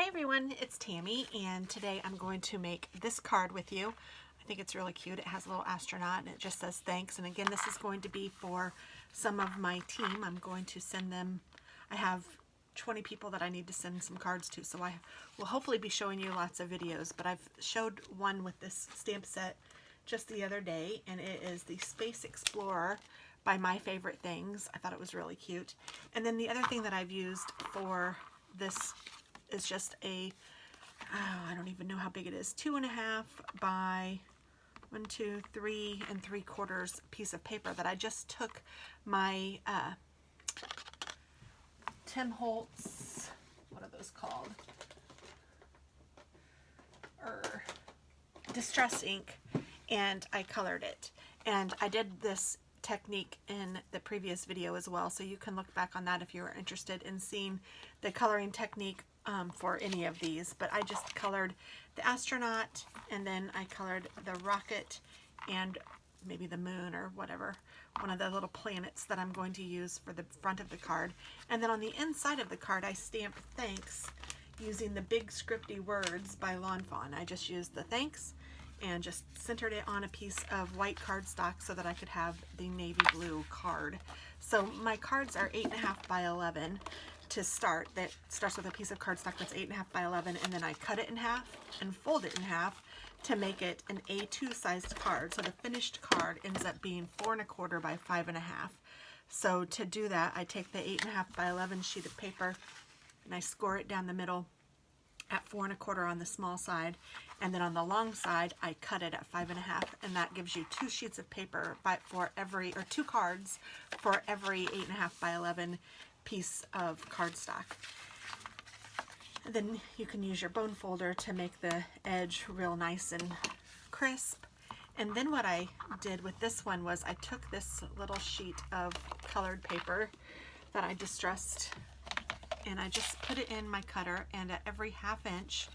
Hi everyone, it's Tammy, and today I'm going to make this card with you. I think it's really cute. It has a little astronaut and it just says thanks. And again, this is going to be for some of my team. I'm going to send them, I have 20 people that I need to send some cards to, so I will hopefully be showing you lots of videos, but I've showed one with this stamp set just the other day, and it is the Space Explorer by My Favorite Things. I thought it was really cute. And then the other thing that I've used for this is just a, I don't even know how big it is, 2.5 by 1, 2, 3 3/4 piece of paper that I just took my Tim Holtz, what are those called? Distress ink, and I colored it. And I did this technique in the previous video as well, so you can look back on that if you're interested in seeing the coloring technique for any of these. But I just colored the astronaut, and then I colored the rocket and maybe the moon or whatever, one of the little planets that I'm going to use for the front of the card. And then on the inside of the card I stamped thanks using the big scripty words by Lawn Fawn. I just used the thanks and just centered it on a piece of white cardstock so that I could have the navy blue card. So my cards are 8.5 by 11 to start. That starts with a piece of cardstock that's 8.5 by 11, and then I cut it in half and fold it in half to make it an A2 sized card. So the finished card ends up being 4.25 by 5.5. So to do that, I take the 8.5 by 11 sheet of paper and I score it down the middle at 4.25 on the small side, and then on the long side I cut it at 5.5, and that gives you 2 sheets of paper for every, or 2 cards for every 8.5 by 11 piece of cardstock. And then you can use your bone folder to make the edge real nice and crisp. And then what I did with this one was I took this little sheet of colored paper that I distressed, and I just put it in my cutter, and at every 1/2 inch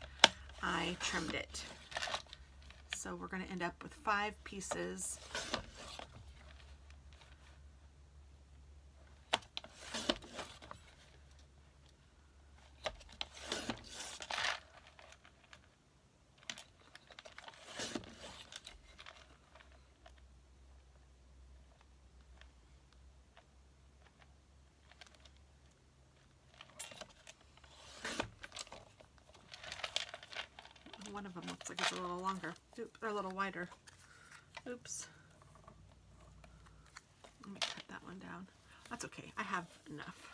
I trimmed it. So we're going to end up with 5 pieces. One of them looks like it's a little longer, or a little wider. Oops. Let me cut that one down. That's okay, I have enough.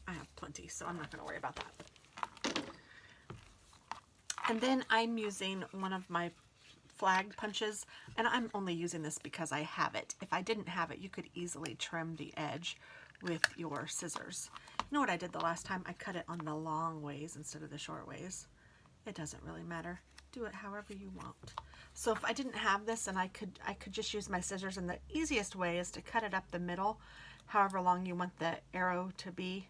I have plenty, so I'm not going to worry about that. And then I'm using one of my flag punches, and I'm only using this because I have it. If I didn't have it, you could easily trim the edge with your scissors. You know what I did the last time? I cut it on the long ways instead of the short ways. It doesn't really matter. Do it however you want. So if I didn't have this, and I could just use my scissors, and the easiest way is to cut it up the middle, however long you want the arrow to be,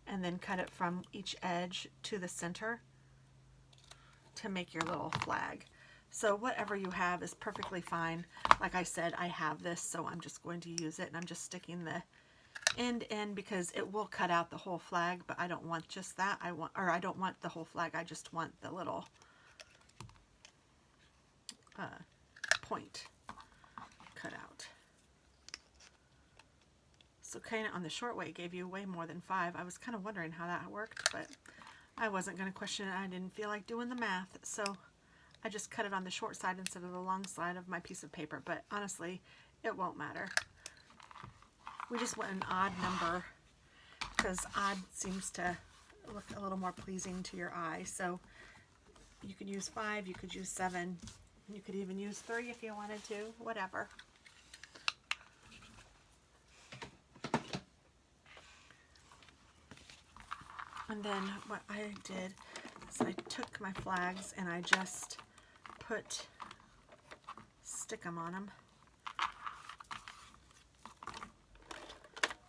and then cut it from each edge to the center to make your little flag. So whatever you have is perfectly fine. Like I said, I have this, so I'm just going to use it, and I'm just sticking the end in because it will cut out the whole flag, but I don't want just that. I don't want the whole flag. I just want the little point cut out. So kind of on the short way gave you way more than 5. I was kind of wondering how that worked, but I wasn't going to question it. I didn't feel like doing the math, so I just cut it on the short side instead of the long side of my piece of paper. But honestly, it won't matter. We just want an odd number because odd seems to look a little more pleasing to your eye. So you could use 5, you could use 7, you could even use 3 if you wanted to, whatever. And then what I did is I took my flags and I just stick them on them.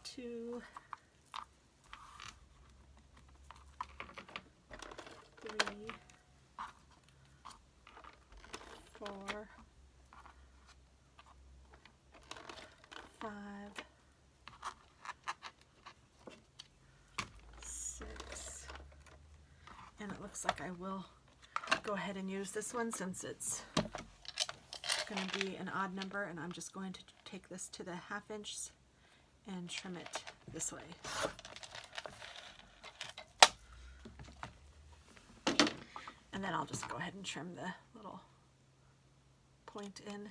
2, 3, 4, 5, looks like I will go ahead and use this one since it's going to be an odd number, and I'm just going to take this to the 1/2 inch and trim it this way. And then I'll just go ahead and trim the little point in.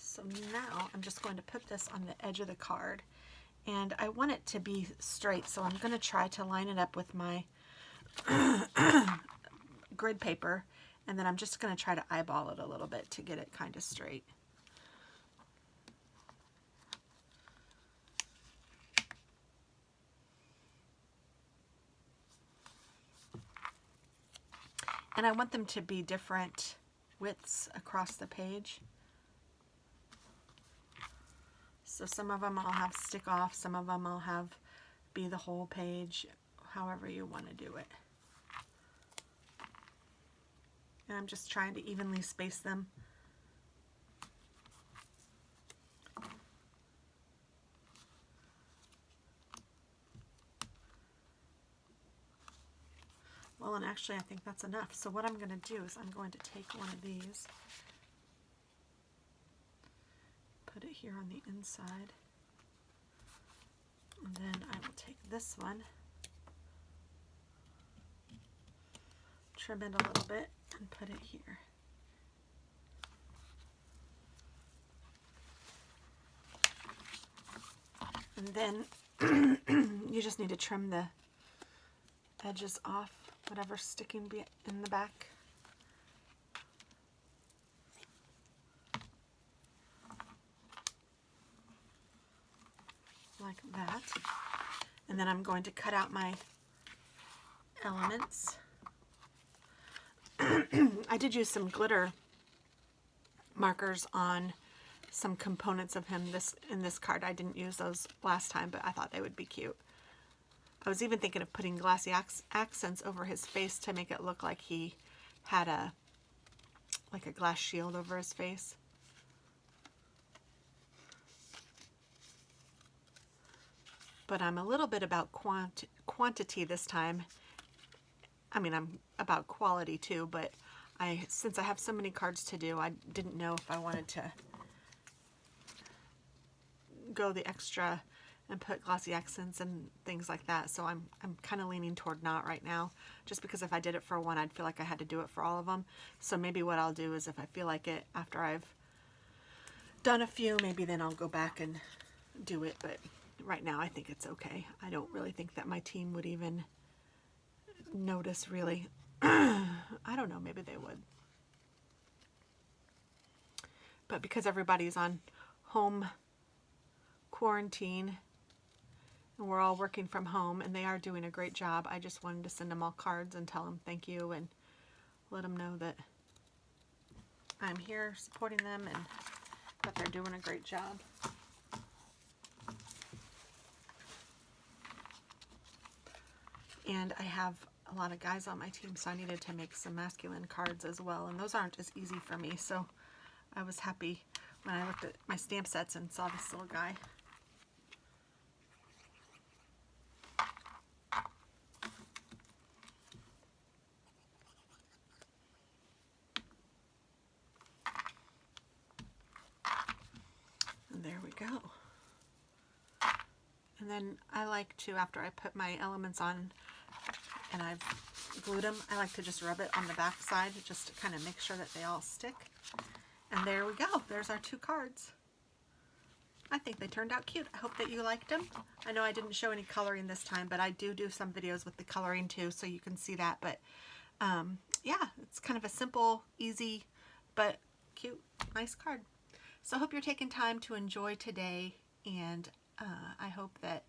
So now I'm just going to put this on the edge of the card, and I want it to be straight, so I'm going to try to line it up with my grid paper, and then I'm just going to try to eyeball it a little bit to get it kind of straight. And I want them to be different widths across the page. So some of them I'll have stick off, some of them I'll have be the whole page, however you want to do it. And I'm just trying to evenly space them. Well, and actually I think that's enough. So what I'm going to do is I'm going to take one of these, put it here on the inside, and then I will take this one, trim it a little bit, and put it here. And then you just need to trim the edges off, whatever's sticking in the back. Like that. And then I'm going to cut out my elements. I did use some glitter markers on some components of him in this card. I didn't use those last time, but I thought they would be cute. I was even thinking of putting glassy accents over his face to make it look like he had like a glass shield over his face. But I'm a little bit about quantity this time. I mean, I'm about quality too, but since I have so many cards to do, I didn't know if I wanted to go the extra and put glossy accents and things like that. So I'm kind of leaning toward not right now, just because if I did it for one, I'd feel like I had to do it for all of them. So maybe what I'll do is if I feel like it after I've done a few, maybe then I'll go back and do it. But right now I think it's okay. I don't really think that my team would even notice, really. I don't know, maybe they would. But because everybody's on home quarantine and we're all working from home and they are doing a great job, I just wanted to send them all cards and tell them thank you and let them know that I'm here supporting them and that they're doing a great job. And I have a lot of guys on my team, so I needed to make some masculine cards as well, and those aren't as easy for me, so I was happy when I looked at my stamp sets and saw this little guy. And there we go. And then I like to, after I put my elements on and I've glued them, I like to just rub it on the back side just to kind of make sure that they all stick. And there we go. There's our 2 cards. I think they turned out cute. I hope that you liked them. I know I didn't show any coloring this time, but I do some videos with the coloring too, so you can see that. But yeah, it's kind of a simple, easy, but cute, nice card. So I hope you're taking time to enjoy today, and I hope that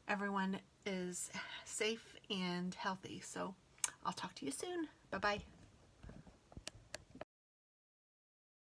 everyone is safe and healthy. So I'll talk to you soon. Bye-bye.